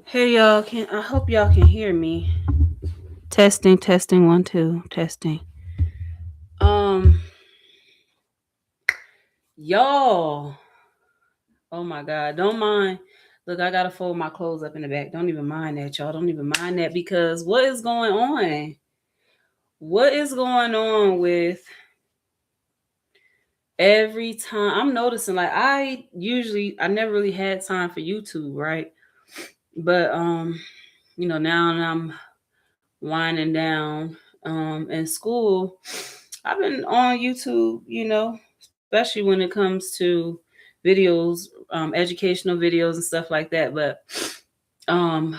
Hey y'all, I hope y'all can hear me. Testing, testing, 1 2, testing. Um, y'all. Oh my god, don't mind. Look, I gotta fold my clothes up in the back. Don't even mind that, y'all. Don't even mind that because what is going on? What is going on with every time I'm noticing like I never really had time for YouTube, right? But now I'm winding down in school. I've been on YouTube, especially when it comes to videos, educational videos and stuff like that. But um,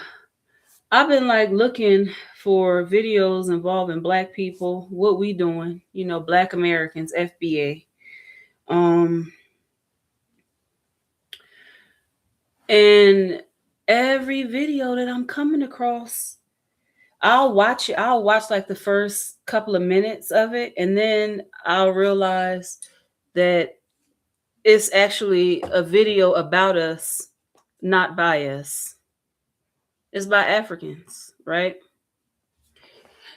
I've been like looking for videos involving Black people, what we doing, Black Americans, FBA. And every video that I'm coming across, I'll watch it. I'll watch like the first couple of minutes of it, and then I'll realize that it's actually a video about us, not by us. It's by Africans, right?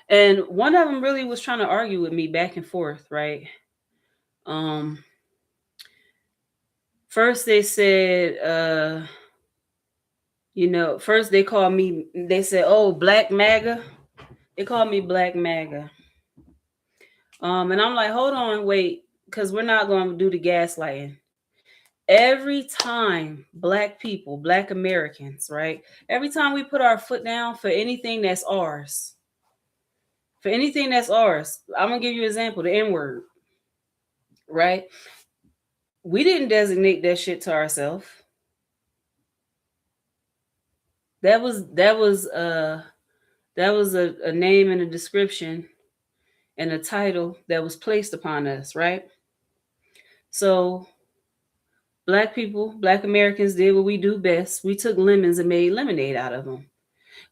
And one of them really was trying to argue with me back and forth, right? Um, First they said, first they called me. They said, "Oh, Black MAGA." They called me Black MAGA. And I'm like, hold on, wait, because we're not going to do the gaslighting. Every time Black people, Black Americans, right? Every time we put our foot down for anything that's ours, I'm gonna give you an example: the N word, right? We didn't designate that shit to ourselves. That was a name and a description and a title that was placed upon us, right? So Black people, Black Americans did what we do best. We took lemons and made lemonade out of them.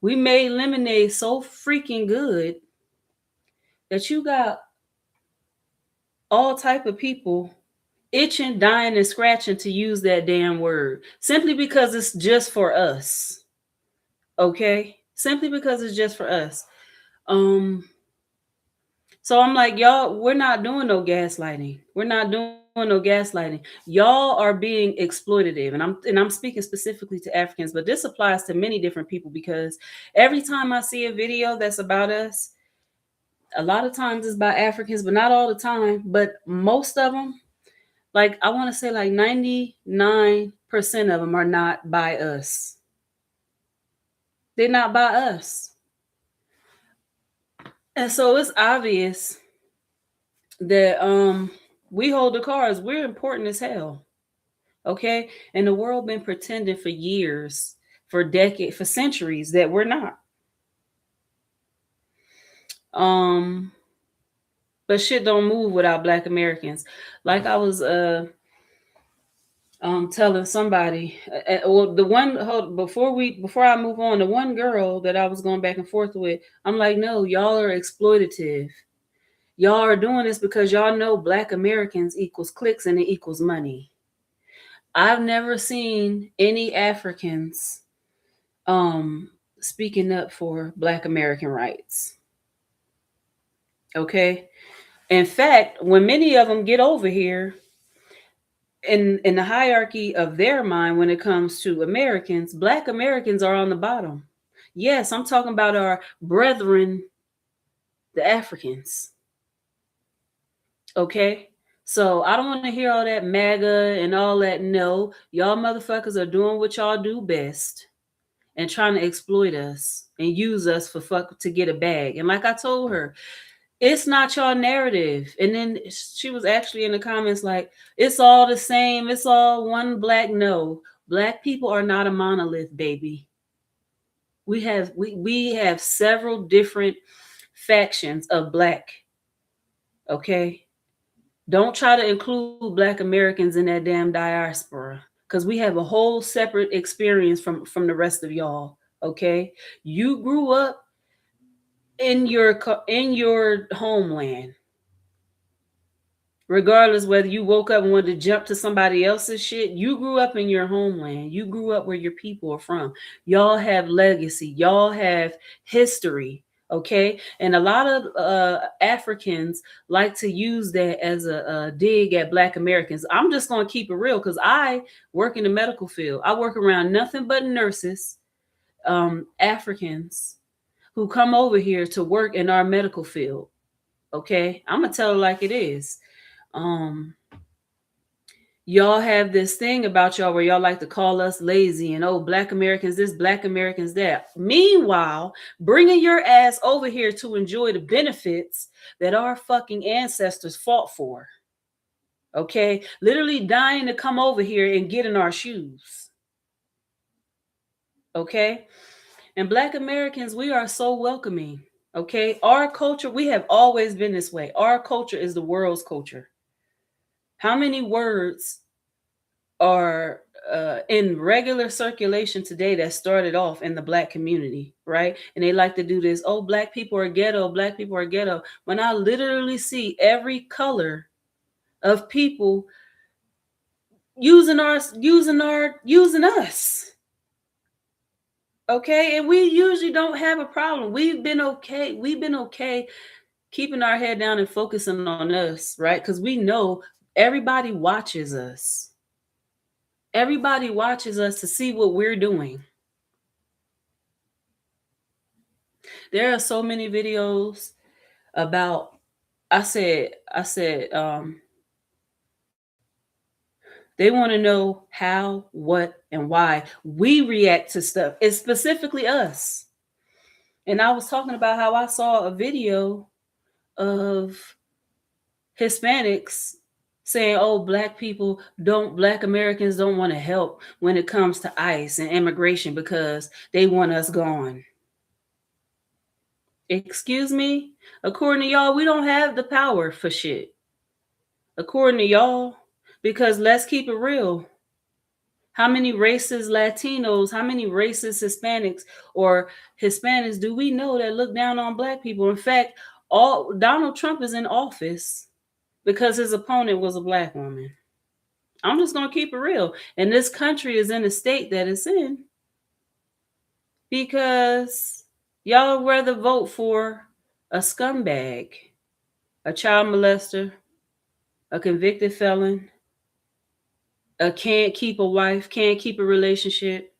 We made lemonade so freaking good that you got all type of people itching, dying, and scratching to use that damn word simply because it's just for us. Okay, simply because it's just for us. Um, so I'm like, y'all, we're not doing no gaslighting. We're not doing no gaslighting. Y'all are being exploitative, and I'm speaking specifically to Africans, but this applies to many different people because every time I see a video that's about us, a lot of times it's by Africans, but not all the time. But most of them, like I want to say, like 99% of them are not by us. They're not by us, and so it's obvious that we hold the cards. We're important as hell, okay? And the world been pretending for years, for decades, for centuries that we're not. Um, but shit don't move without Black Americans. Like I was telling somebody, well, the one before I move on, the one girl that I was going back and forth with, I'm like, no, y'all are exploitative. Y'all are doing this because y'all know Black Americans equals clicks and it equals money. I've never seen any Africans um speaking up for Black American rights. Okay. In fact, when many of them get over here, in the hierarchy of their mind when it comes to Americans, Black Americans are on the bottom. Yes, I'm talking about our brethren, the Africans. Okay? So I don't want to hear all that MAGA and all that. No, y'all motherfuckers are doing what y'all do best and trying to exploit us and use us for fuck to get a bag. And like I told her, it's not your narrative. And then she was actually in the comments like, it's all the same. It's all one black. No, Black people are not a monolith, baby. We have several different factions of Black. Okay, don't try to include Black Americans in that damn diaspora because we have a whole separate experience from the rest of y'all. Okay, you grew up in your homeland. Regardless whether you woke up and wanted to jump to somebody else's shit, you grew up in your homeland. You grew up where your people are from. Y'all have legacy. Y'all have history. Okay. And a lot of Africans like to use that as a dig at Black Americans. I'm just going to keep it real because I work in the medical field. I work around nothing but nurses, Africans who come over here to work in our medical field. Okay. I'm going to tell it like it is. Um, y'all have this thing about y'all where y'all like to call us lazy and oh, Black Americans this, Black Americans that. Meanwhile, bringing your ass over here to enjoy the benefits that our fucking ancestors fought for. Okay, literally dying to come over here and get in our shoes. Okay, and Black Americans, we are so welcoming. Okay, our culture, we have always been this way. Our culture is the world's culture. How many words are in regular circulation today that started off in the Black community, right? And they like to do this, oh, Black people are ghetto, Black people are ghetto. When I literally see every color of people using us. Okay, and we usually don't have a problem. We've been okay keeping our head down and focusing on us, right? Because we know everybody watches us. Everybody watches us to see what we're doing. There are so many videos about, I said, they want to know how, what, and why we react to stuff. It's specifically us. And I was talking about how I saw a video of Hispanics saying, oh, Black Americans don't want to help when it comes to ICE and immigration because they want us gone. Excuse me? According to y'all, we don't have the power for shit. According to y'all, because let's keep it real. How many racist Latinos, how many racist Hispanics or Hispanics do we know that look down on Black people? In fact, Donald Trump is in office because his opponent was a Black woman. I'm just going to keep it real. And this country is in the state that it's in because y'all rather vote for a scumbag, a child molester, a convicted felon, a can't keep a wife, can't keep a relationship,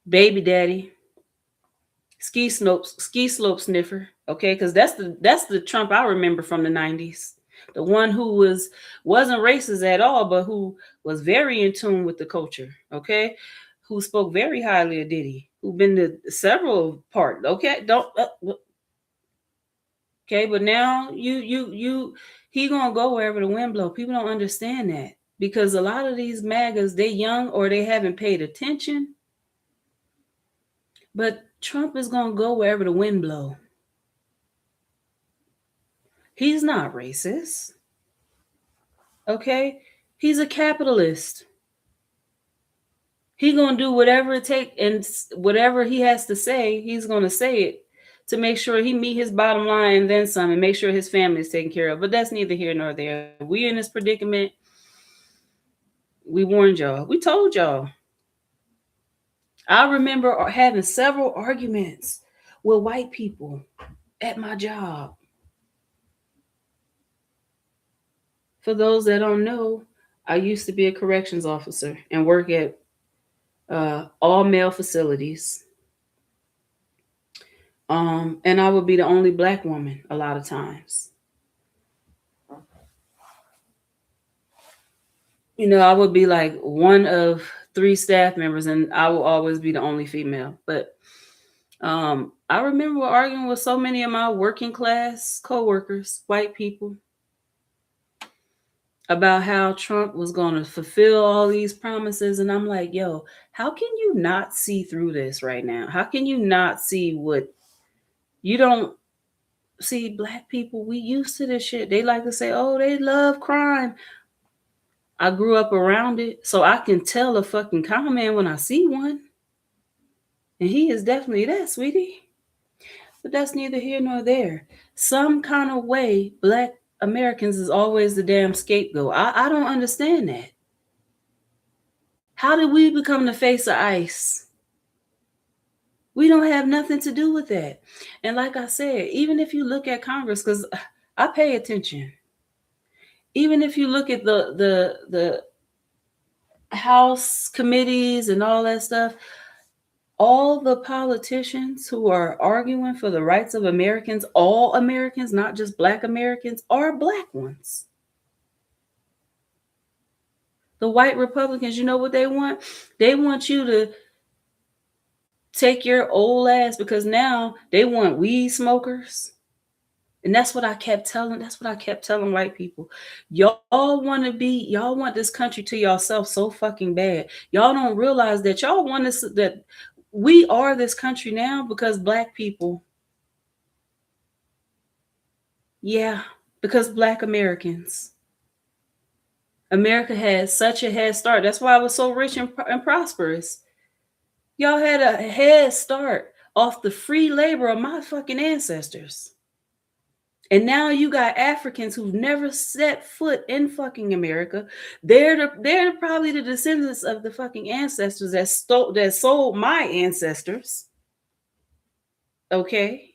baby daddy, ski slope sniffer. Okay, because that's the Trump I remember from the 90s. The one who wasn't racist at all, but who was very in tune with the culture. Okay, who spoke very highly of Diddy, who been to several parts. Okay, don't. Okay, but now he gonna go wherever the wind blow. People don't understand that because a lot of these MAGAs, they young or they haven't paid attention. But Trump is gonna go wherever the wind blow. He's not racist. Okay, he's a capitalist. He gonna do whatever it takes, and whatever he has to say, he's gonna say it to make sure he meet his bottom line and then some, and make sure his family is taken care of. But that's neither here nor there. We in this predicament. We warned y'all. We told y'all. I remember having several arguments with white people at my job. For those that don't know, I used to be a corrections officer and work at all male facilities. And I would be the only Black woman a lot of times. You know, I would be like one of 3 staff members, and I will always be the only female. But I remember arguing with so many of my working class coworkers, white people, about how Trump was going to fulfill all these promises. And I'm like, yo, how can you not see through this right now? How can you not see what you don't see? Black people, we used to this shit. They like to say, oh, they love crime. I grew up around it, so I can tell a fucking con man when I see one. And he is definitely that, sweetie. But that's neither here nor there. Some kind of way, Black Americans is always the damn scapegoat. I don't understand that. How did we become the face of ICE? We don't have nothing to do with that. And like I said, even if you look at Congress, because I pay attention, even if you look at the House committees and all that stuff, all the politicians who are arguing for the rights of Americans, all Americans, not just Black Americans, are Black ones. The white Republicans, you know what they want? They want you to take your old ass, because now they want weed smokers. And that's what I kept telling white people. Y'all want this country to yourself so fucking bad. Y'all don't realize that y'all want us, that we are this country now because Black people. Yeah, because Black Americans. America had such a head start. That's why it was so rich and prosperous. Y'all had a head start off the free labor of my fucking ancestors. And now you got Africans who've never set foot in fucking America. They're probably the descendants of the fucking ancestors that sold my ancestors. Okay?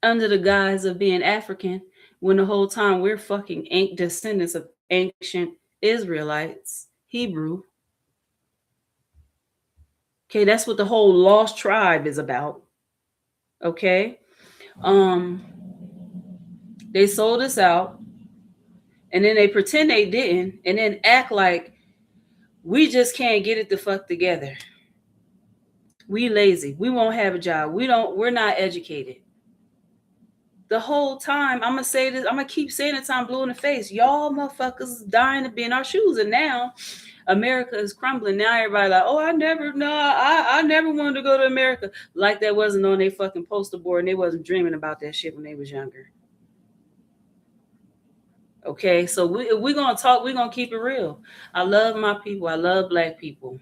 Under the guise of being African, when the whole time we're fucking descendants of ancient Israelites, Hebrew. Okay, that's what the whole lost tribe is about. Okay? They sold us out, and then they pretend they didn't, and then act like we just can't get it the fuck together. We lazy. We won't have a job. We're not educated. The whole time, I'm gonna say this, I'm gonna keep saying it till I'm blue in the face. Y'all motherfuckers dying to be in our shoes, and now America is crumbling. Now everybody like, oh, I never wanted to go to America. Like that wasn't on their fucking poster board, and they wasn't dreaming about that shit when they was younger. Okay, so we're gonna talk. We're gonna keep it real. I love my people. I love Black people,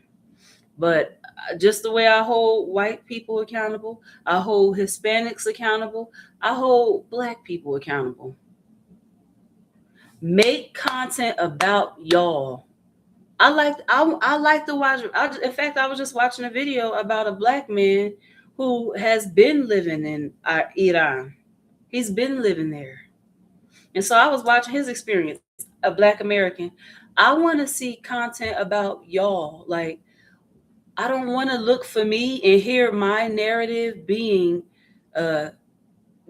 but just the way I hold white people accountable, I hold Hispanics accountable, I hold Black people accountable. Make content about y'all. I like to watch. In fact, I was just watching a video about a Black man who has been living in Iran. He's been living there. And so I was watching his experience, a Black American. I want to see content about y'all. Like, I don't want to look for me and hear my narrative being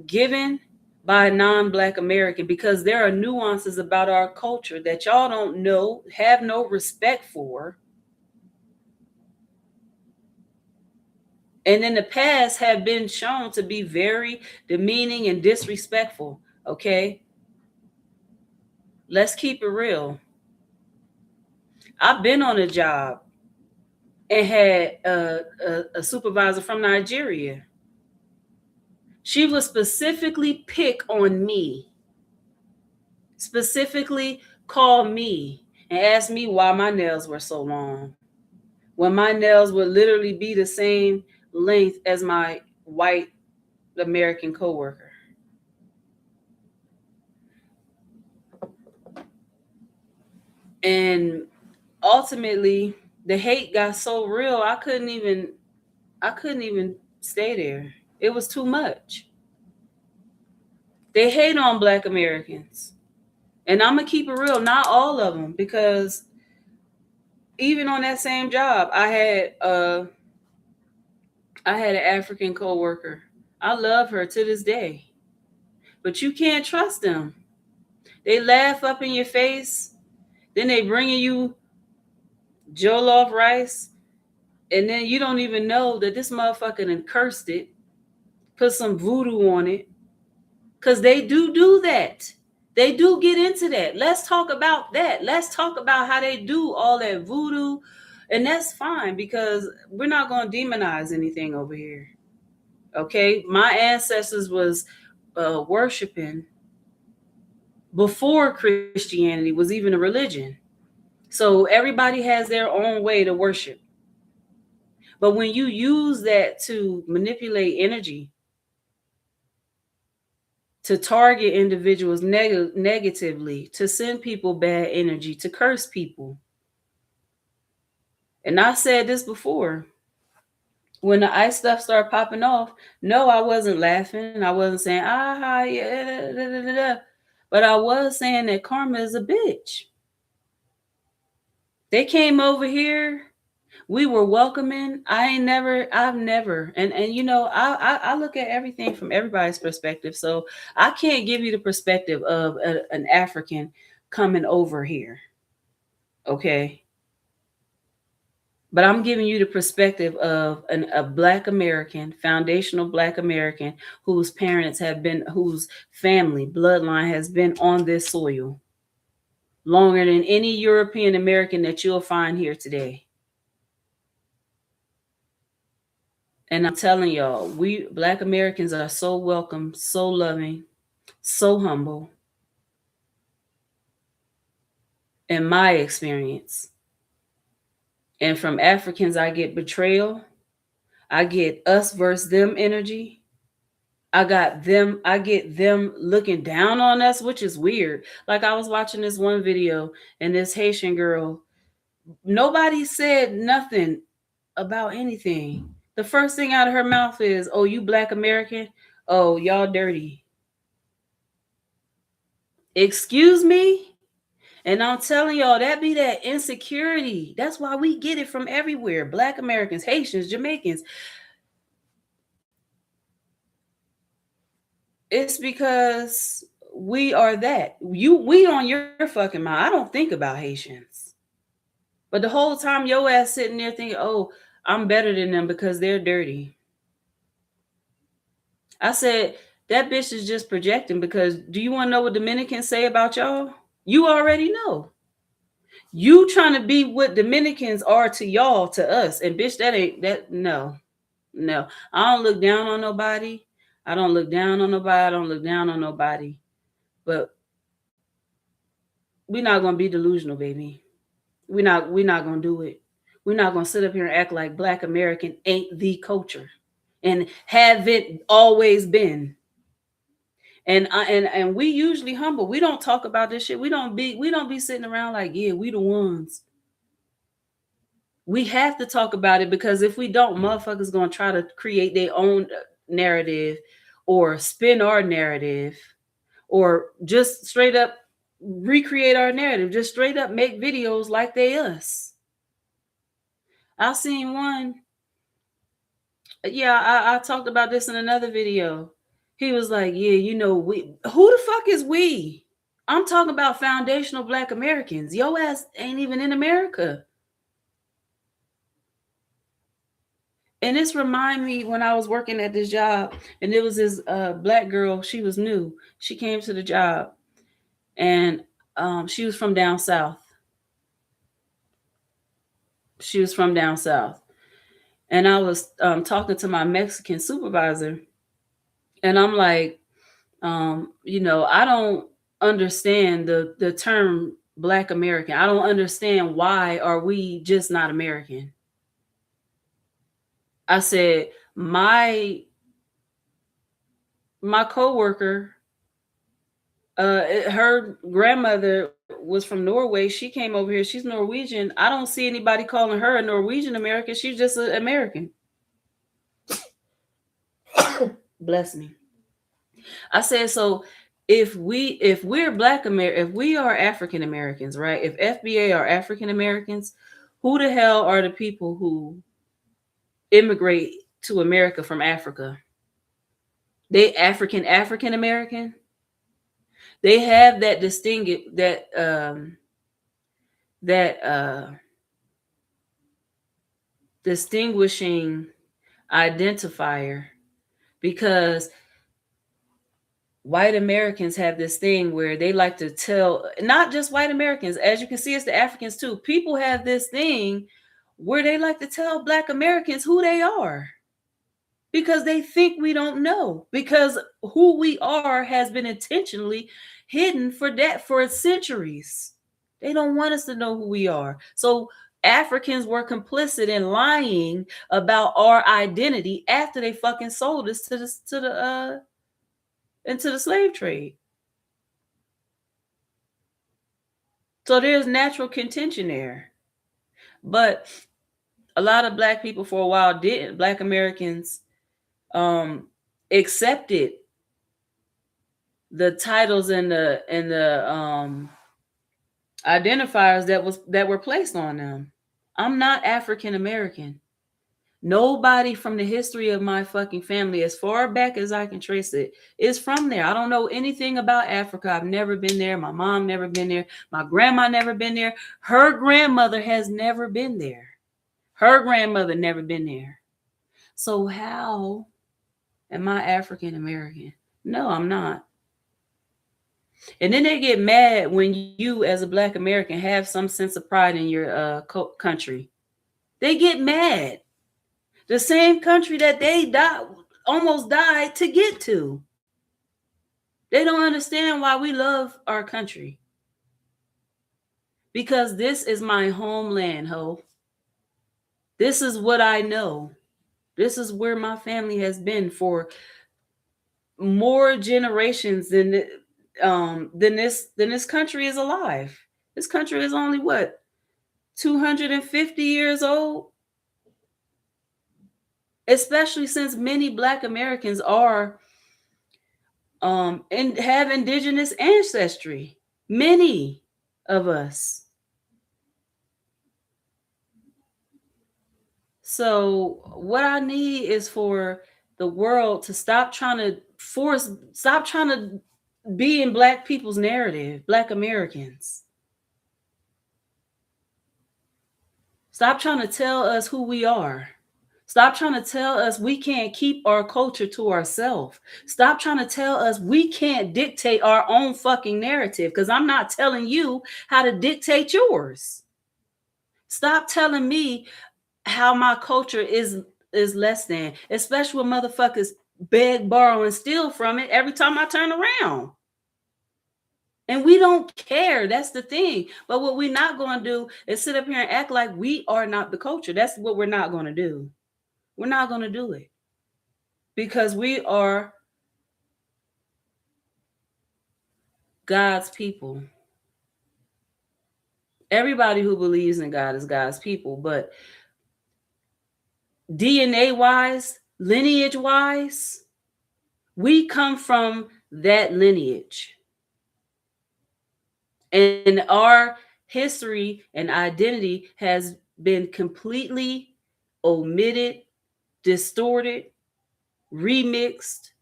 given by a non-Black American, because there are nuances about our culture that y'all don't know, have no respect for, and in the past have been shown to be very demeaning and disrespectful. Okay? Let's keep it real. I've been on a job and had a supervisor from Nigeria. She would specifically pick on me, specifically call me and ask me why my nails were so long, when my nails would literally be the same length as my white American coworker. And ultimately, the hate got so real, I couldn't even stay there. It was too much. They hate on Black Americans. And I'm going to keep it real, not all of them, because even on that same job, I had an African coworker. I love her to this day. But you can't trust them. They laugh up in your face. Then they bringing you jollof rice. And then you don't even know that this motherfucker done cursed it, put some voodoo on it. Because they do that. They do get into that. Let's talk about that. Let's talk about how they do all that voodoo. And that's fine, because we're not going to demonize anything over here. Okay? My ancestors was worshiping before Christianity was even a religion. So everybody has their own way to worship. But when you use that to manipulate energy, to target individuals negatively, to send people bad energy, to curse people. And I said this before. When the ice stuff started popping off, no, I wasn't laughing. I wasn't saying, yeah, da, da, da, da. But I was saying that karma is a bitch. They came over here. We were welcoming. I've never, and you know, I look at everything from everybody's perspective. So I can't give you the perspective of an African coming over here. Okay. But I'm giving you the perspective of a Black American, foundational Black American, whose parents have been, whose family bloodline has been on this soil longer than any European American that you'll find here today. And I'm telling y'all, we Black Americans are so welcome, so loving, so humble. In my experience. And from Africans, I get betrayal. I get us versus them energy. I get them looking down on us, which is weird. Like I was watching this one video and this Haitian girl, nobody said nothing about anything. The first thing out of her mouth is, "Oh, you Black American? Oh, y'all dirty." Excuse me? And I'm telling y'all, that be that insecurity. That's why we get it from everywhere. Black Americans, Haitians, Jamaicans. It's because we are that. We on your fucking mind. I don't think about Haitians. But the whole time your ass sitting there thinking, "Oh, I'm better than them because they're dirty." I said, that bitch is just projecting, because do you want to know what Dominicans say about y'all? You already know. You trying to be what Dominicans are to y'all, to us. And bitch, that ain't that. No. I don't look down on nobody. I don't look down on nobody. But we're not gonna be delusional, baby. We're not gonna do it. We're not gonna sit up here and act like Black American ain't the culture and have it always been. And we usually humble. We don't talk about this shit. We don't be sitting around like, yeah, we the ones. We have to talk about it, because if we don't, motherfuckers gonna try to create their own narrative or spin our narrative, or just straight up recreate our narrative, just straight up make videos like they us. I seen one. Yeah, I talked about this in another video. He was like, yeah, you know, who the fuck is we? I'm talking about foundational Black Americans. Your ass ain't even in America. And this remind me when I was working at this job, and there was this Black girl. She was new. She came to the job, and she was from down south. And I was talking to my Mexican supervisor, and I'm like, you know, I don't understand the term Black American. I don't understand, why are we just not American? I said, my coworker, her grandmother was from Norway. She came over here. She's Norwegian. I don't see anybody calling her a Norwegian American. She's just an American. Bless me. I said, so if we're Black American, if we are African Americans, right? If FBA are African Americans, who the hell are the people who immigrate to America from Africa? They African American. They have that distinguishing identifier, because white Americans have this thing where they like to tell, not just white Americans, as you can see, it's the Africans too. People have this thing where they like to tell Black Americans who they are, because they think we don't know, because who we are has been intentionally hidden for centuries. They don't want us to know who we are. So Africans were complicit in lying about our identity after they fucking sold us to the into the slave trade. So there's natural contention there. But a lot of black people for a while didn't. Black Americans accepted the titles and the identifiers that were placed on them. I'm not African American. Nobody from the history of my fucking family, as far back as I can trace it, is from there. I don't know anything about Africa. I've never been there. My mom never been there. My grandma never been there. Her grandmother has never been there. Her grandmother never been there. So how am I African American? No, I'm not. And then they get mad when you, as a Black American, have some sense of pride in your country. They get mad. The same country that they almost died to get to. They don't understand why we love our country. Because this is my homeland, ho. This is what I know. This is where my family has been for more generations than this country is alive. This country is only what, 250 years old? Especially since many Black Americans are and have indigenous ancestry. Many of us. So what I need is for the world to stop trying to be in Black people's narrative, Black Americans. Stop trying to tell us who we are. Stop trying to tell us we can't keep our culture to ourselves. Stop trying to tell us we can't dictate our own fucking narrative, because I'm not telling you how to dictate yours. Stop telling me how my culture is less than, especially when motherfuckers beg, borrow, and steal from it every time I turn around. And we don't care. That's the thing. But what we're not going to do is sit up here and act like we are not the culture. That's what we're not going to do. We're not going to do it. Because we are God's people. Everybody who believes in God is God's people. But DNA-wise, lineage-wise, we come from that lineage. And our history and identity has been completely omitted, distorted, remixed,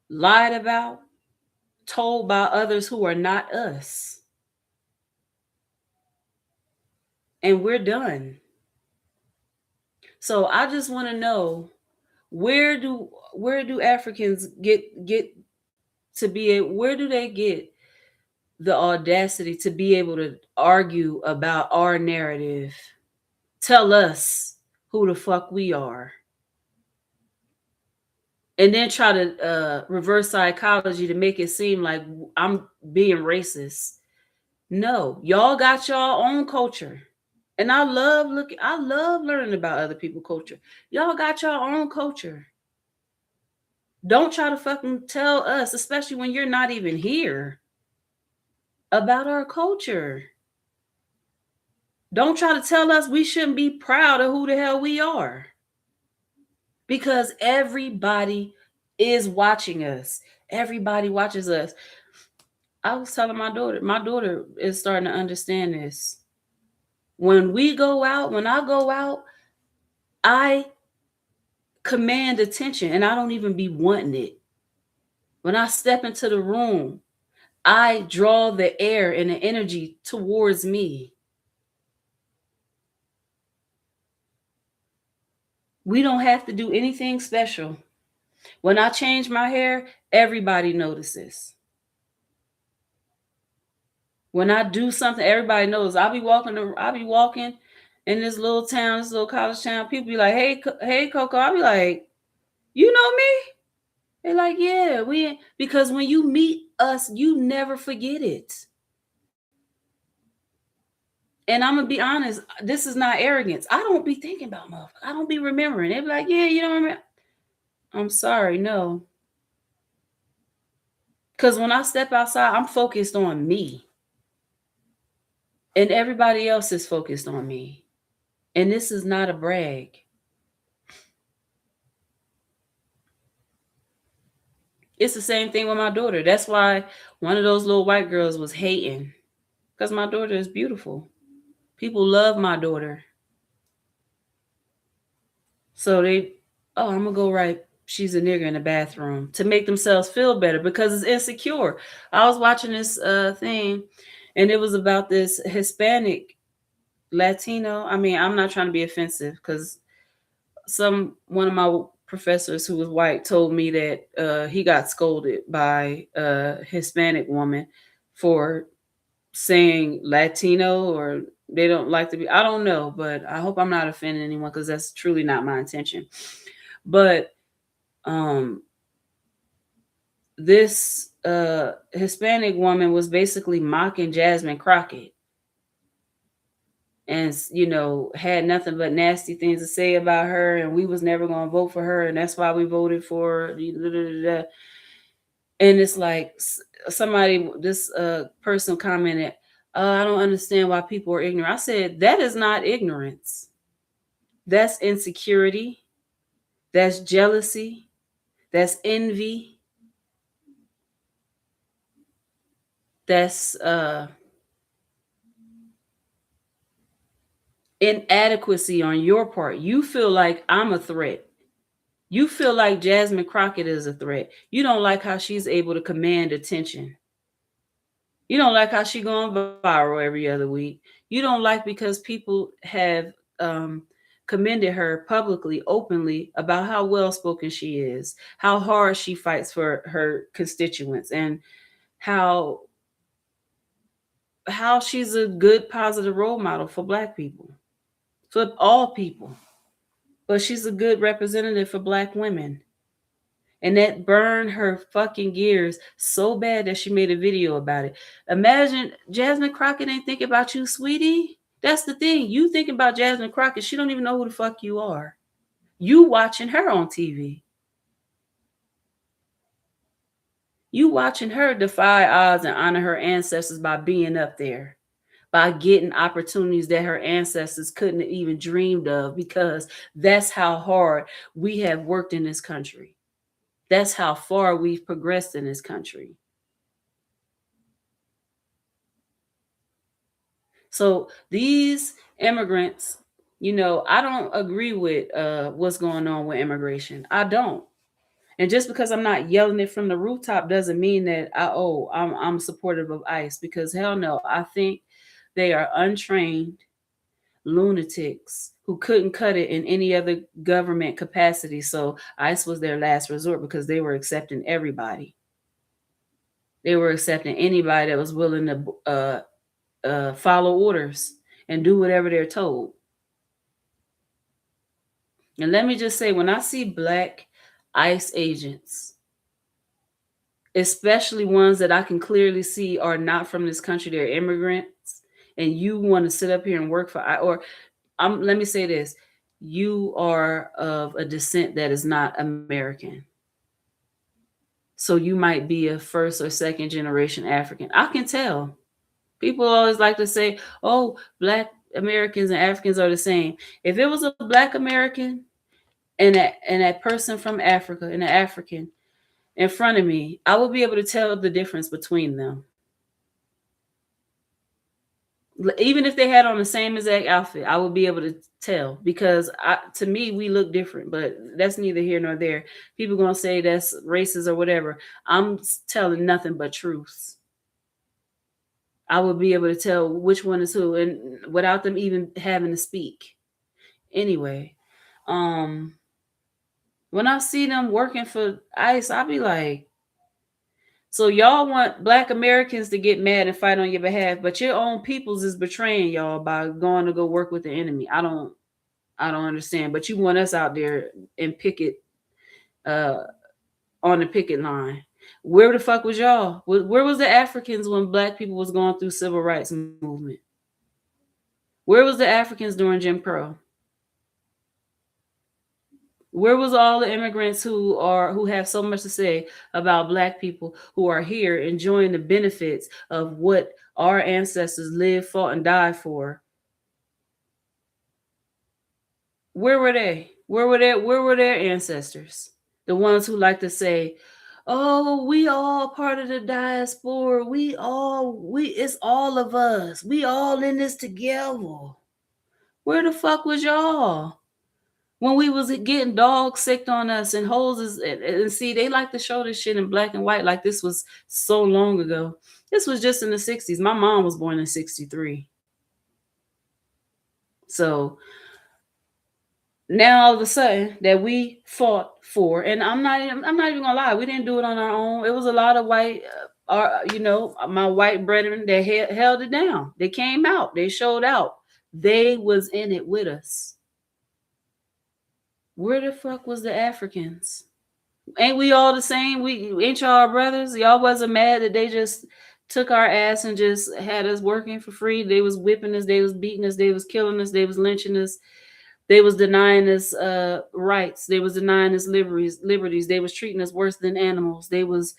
lied about, told by others who are not us. And we're done. So I just want to know, where do Africans get to be where do they get the audacity to be able to argue about our narrative? Tell us who the fuck we are. And then try to reverse psychology to make it seem like I'm being racist. No, y'all got y'all own culture. And I love learning about other people's culture. Y'all got your own culture. Don't try to fucking tell us, especially when you're not even here, about our culture. Don't try to tell us we shouldn't be proud of who the hell we are. Because everybody is watching us. Everybody watches us. I was telling my daughter is starting to understand this. When I go out, I command attention and I don't even be wanting it. When I step into the room, I draw the air and the energy towards me. We don't have to do anything special. When I change my hair, everybody notices. When I do something, everybody knows. I'll be walking in this little town, this little college town. People be like, hey, Coco. I'll be like, you know me? They're like, yeah, because when you meet us, you never forget it. And I'm gonna be honest, this is not arrogance. I don't be thinking about motherfuckers. I don't be remembering. They be like, yeah, you don't remember. I'm sorry, no. Because when I step outside, I'm focused on me, and everybody else is focused on me. And this is not a brag. It's the same thing with my daughter. That's why one of those little white girls was hating, because my daughter is beautiful. People love my daughter. So they, oh, I'm gonna go write she's a nigger in the bathroom to make themselves feel better because it's insecure. I was watching this thing, and it was about this Hispanic Latino. I mean, I'm not trying to be offensive because one of my professors who was white told me that he got scolded by a Hispanic woman for saying Latino, or they don't like to be, I don't know, but I hope I'm not offending anyone because that's truly not my intention. But um this Hispanic woman was basically mocking Jasmine Crockett, and had nothing but nasty things to say about her, and we was never going to vote for her, and that's why we voted for and it's like somebody, this person commented, I don't understand why people are ignorant. I said, that is not ignorance. That's insecurity. That's jealousy. That's envy. That's inadequacy on your part. You feel like I'm a threat. You feel like Jasmine Crockett is a threat. You don't like how she's able to command attention. You don't like how she going viral every other week. You don't like because people have commended her publicly, openly, about how well spoken she is, how hard she fights for her constituents, and how she's a good, positive role model for Black people, for all people. But she's a good representative for Black women. And that burned her fucking gears so bad that she made a video about it. Imagine Jasmine Crockett ain't thinking about you, sweetie. That's the thing. You thinking about Jasmine Crockett, she don't even know who the fuck you are. You watching her on TV. You watching her defy odds and honor her ancestors by being up there, by getting opportunities that her ancestors couldn't have even dreamed of, because that's how hard we have worked in this country. That's how far we've progressed in this country. So these immigrants, I don't agree with what's going on with immigration. I don't. And just because I'm not yelling it from the rooftop doesn't mean that I'm supportive of ICE, because hell no, I think they are untrained lunatics who couldn't cut it in any other government capacity. So ICE was their last resort because they were accepting everybody. They were accepting anybody that was willing to follow orders and do whatever they're told. And let me just say, when I see Black ICE agents, especially ones that I can clearly see are not from this country, they're immigrants, and you want to sit up here and work for, let me say this, you are of a descent that is not American. So you might be a first or second generation African. I can tell. People always like to say, oh, Black Americans and Africans are the same. If it was a Black American and that person from Africa and an African in front of me, I would be able to tell the difference between them. Even if they had on the same exact outfit, I would be able to tell, because to me, we look different, but that's neither here nor there. People going to say that's racist or whatever. I'm telling nothing but truths. I would be able to tell which one is who, and without them even having to speak. Anyway, when I see them working for ICE, I'll be like, so y'all want Black Americans to get mad and fight on your behalf, but your own peoples is betraying y'all by going to go work with the enemy. I don't understand. But you want us out there and picket on the picket line. Where the fuck was y'all? Where was the Africans when Black people was going through civil rights movement? Where was the Africans during Jim Crow? Where was all the immigrants who have so much to say about black people who are here enjoying the benefits of what our ancestors lived, fought, and died for? Where were they? Where were their ancestors? The ones who like to say, "Oh, we all part of the diaspora. We it's all of us. We all in this together." Where the fuck was y'all when we was getting dog sick on us and hoses? And see, they like to show this shit in black and white like this was so long ago. This was just in the 60s. My mom was born in 63. So now all of a sudden that we fought for, and I'm not even gonna lie, we didn't do it on our own. It was a lot of white my white brethren that held it down. They came out, they showed out, they was in it with us. Where the fuck was the Africans? Ain't we all the same? We ain't y'all our brothers? Y'all wasn't mad that they just took our ass and just had us working for free? They was whipping us, they was beating us, they was killing us, they was lynching us. They was denying us rights. They was denying us liberties. They was treating us worse than animals. They was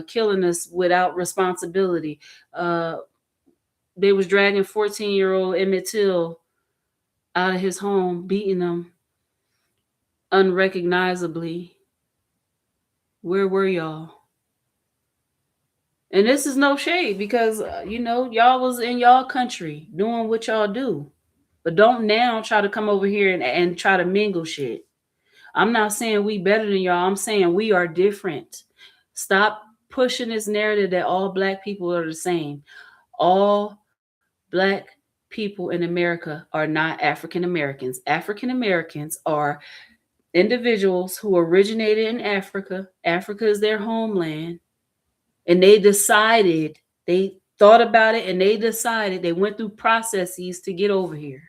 killing us without responsibility. They was dragging 14-year-old Emmett Till out of his home, beating him unrecognizably. Where were y'all? And this is no shade because, y'all was in y'all country doing what y'all do. But don't now try to come over here and try to mingle shit. I'm not saying we better than y'all. I'm saying we are different. Stop pushing this narrative that all black people are the same. All black people in America are not African Americans. African Americans are individuals who originated in Africa. Africa is their homeland. And they thought about it, and they decided, they went through processes to get over here.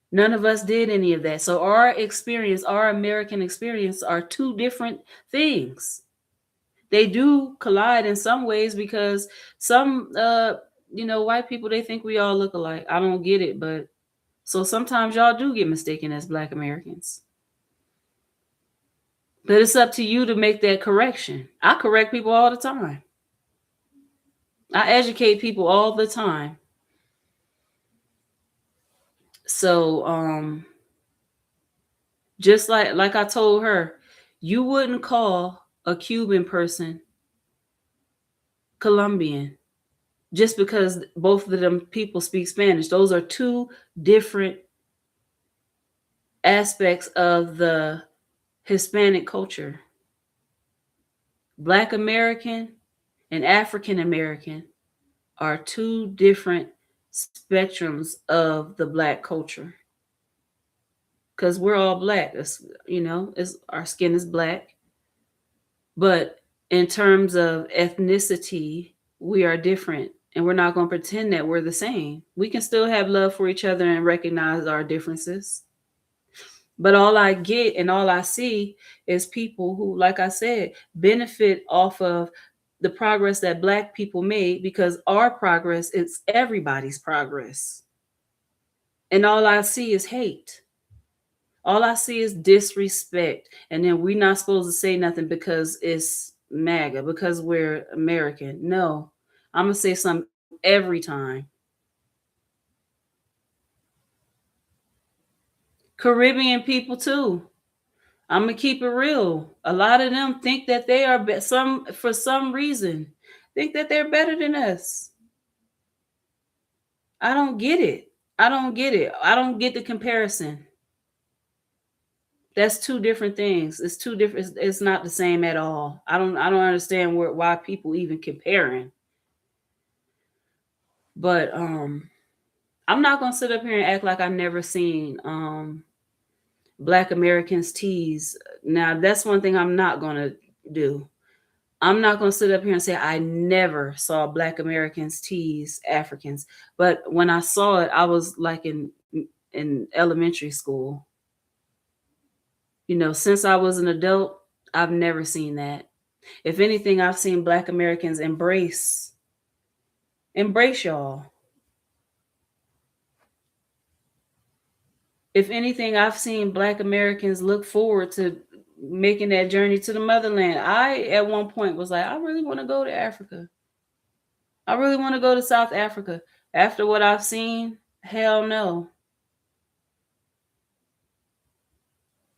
None of us did any of that. So our experience, our American experience, are two different things. They do collide in some ways because some, white people, they think we all look alike. I don't get it, but so sometimes y'all do get mistaken as Black Americans. But it's up to you to make that correction. I correct people all the time. I educate people all the time. So, just like I told her, you wouldn't call a Cuban person Colombian just because both of them people speak Spanish. Those are two different aspects of the Hispanic culture. Black American and African American are two different spectrums of the Black culture. Because we're all Black. Our skin is Black. But in terms of ethnicity, we are different. And we're not going to pretend that we're the same. We can still have love for each other and recognize our differences. But all I get and all I see is people who, like I said, benefit off of the progress that Black people made, because our progress is everybody's progress. And all I see is hate. All I see is disrespect. And then we're not supposed to say nothing because it's MAGA, because we're American. No, I'm going to say something every time. Caribbean people too. I'm going to keep it real. A lot of them think that they are for some reason, think that they're better than us. I don't get it. I don't get it. I don't get the comparison. That's two different things. It's two different. It's not the same at all. I don't understand why people even comparing. But I'm not gonna sit up here and act like I've never seen Black Americans tease. Now that's one thing I'm not gonna do. I'm not gonna sit up here and say I never saw Black Americans tease Africans. But when I saw it, I was like in elementary school. Since I was an adult, I've never seen that. If anything, I've seen Black Americans embrace y'all. If anything, I've seen Black Americans look forward to making that journey to the motherland. I, at one point, was like, I really want to go to Africa. I really want to go to South Africa. After what I've seen, hell no.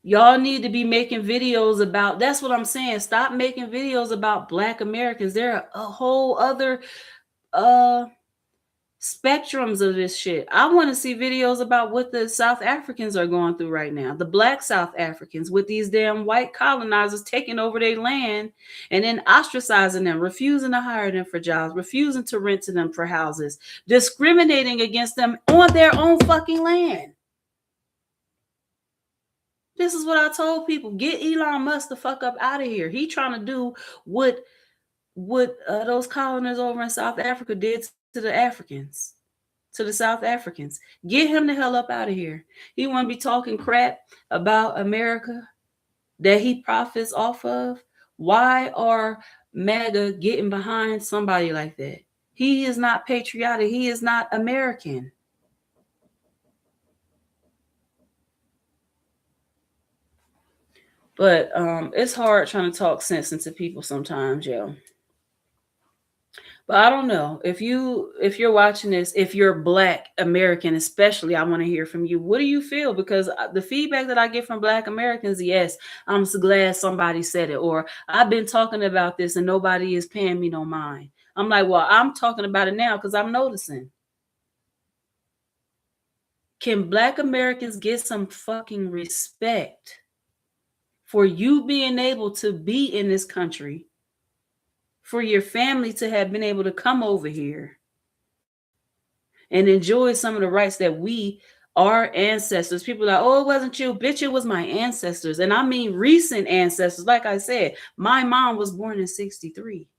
Y'all need to be making videos about, that's what I'm saying. Stop making videos about Black Americans. There are a whole other spectrums of this shit. I want to see videos about what the South Africans are going through right now. The Black South Africans, with these damn white colonizers taking over their land and then ostracizing them, refusing to hire them for jobs, refusing to rent to them for houses, discriminating against them on their own fucking land. This is what I told people. Get Elon Musk the fuck up out of here. He trying to do what those colonists over in South Africa did to the Africans, to the South Africans. Get him the hell up out of here. He want to be talking crap about America that he profits off of. Why are MAGA getting behind somebody like that? He is not patriotic. He is not American. But it's hard trying to talk sense into people sometimes, yo. But I don't know. If you're watching this, if you're Black American especially, I want to hear from you. What do you feel? Because the feedback that I get from Black Americans, yes, I'm so glad somebody said it, or I've been talking about this and nobody is paying me no mind. I'm like, well, I'm talking about it now because I'm noticing. Can Black Americans get some fucking respect for you being able to be in this country, for your family to have been able to come over here and enjoy some of the rights that we, our ancestors, people are like, oh, it wasn't you, bitch, it was my ancestors. And I mean recent ancestors. Like I said, my mom was born in 1963.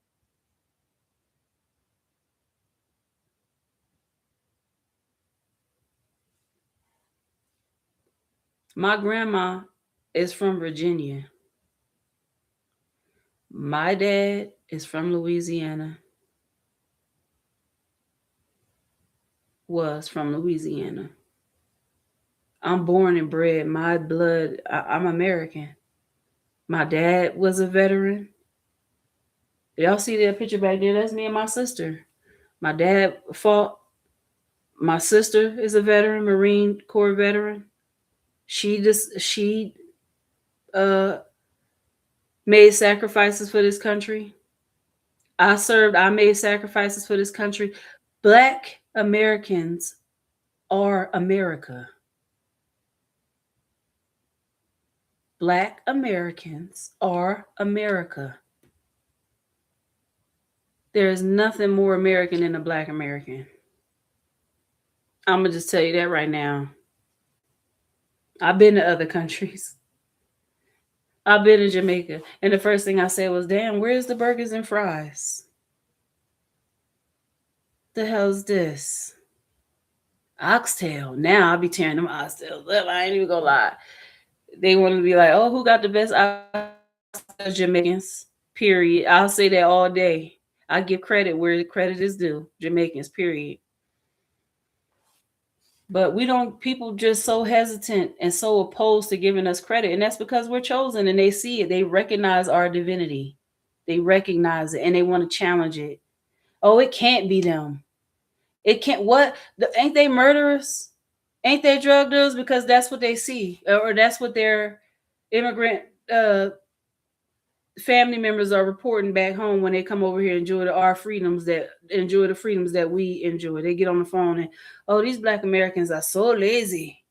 My grandma is from Virginia. My dad is from Louisiana. Was from Louisiana. I'm born and bred. My blood, I'm American. My dad was a veteran. Y'all see that picture back there? That's me and my sister. My dad fought. My sister is a veteran, Marine Corps veteran. She made sacrifices for this country. I served. I made sacrifices for this country. Black Americans are America. Black Americans are America. There is nothing more American than a Black American. I'm going to just tell you that right now. I've been to other countries. I've been to Jamaica. And the first thing I said was, damn, where's the burgers and fries? The hell's this? Oxtail. Now I'll be tearing them oxtails up. I ain't even gonna lie. They want to be like, oh, who got the best oxtails? Jamaicans. Period. I'll say that all day. I give credit where credit is due. Jamaicans, period. But people just so hesitant and so opposed to giving us credit. And that's because we're chosen and they see it. They recognize our divinity. They recognize it and they want to challenge it. Oh, it can't be them. It can't. What? Ain't they murderers? Ain't they drug dealers? Because that's what they see. Or that's what their immigrant family members are reporting back home when they come over here and enjoy the freedoms that we enjoy. They get on the phone and, oh, these Black Americans are so lazy.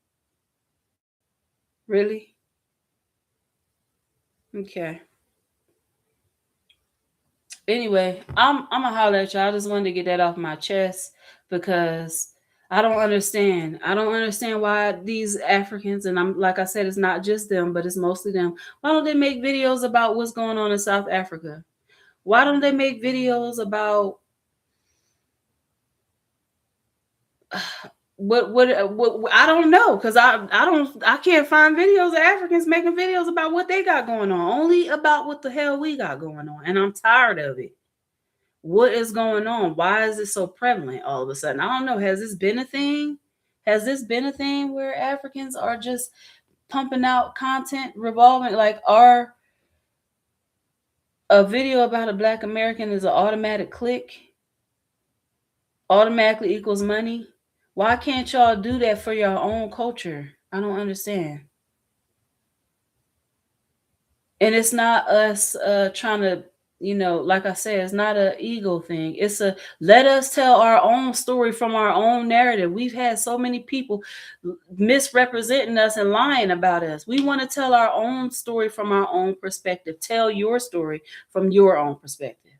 Really? Okay. Anyway, I'm gonna holler at y'all. I just wanted to get that off my chest because I don't understand. I don't understand why these Africans, and I'm like I said, it's not just them, but it's mostly them. Why don't they make videos about what's going on in South Africa? Why don't they make videos about what I don't know, because I can't find videos of Africans making videos about what they got going on, only about what the hell we got going on, and I'm tired of it. What is going on? Why is it so prevalent all of a sudden? I don't know. Has this been a thing? Has this been a thing where Africans are just pumping out content revolving like a video about a black American is an automatic click, automatically equals money? Why can't y'all do that for your own culture? I don't understand. And it's not us trying to, like I said, it's not an ego thing. It's a let us tell our own story from our own narrative. We've had so many people misrepresenting us and lying about us. We want to tell our own story from our own perspective. Tell your story from your own perspective.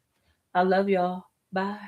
I love y'all. Bye.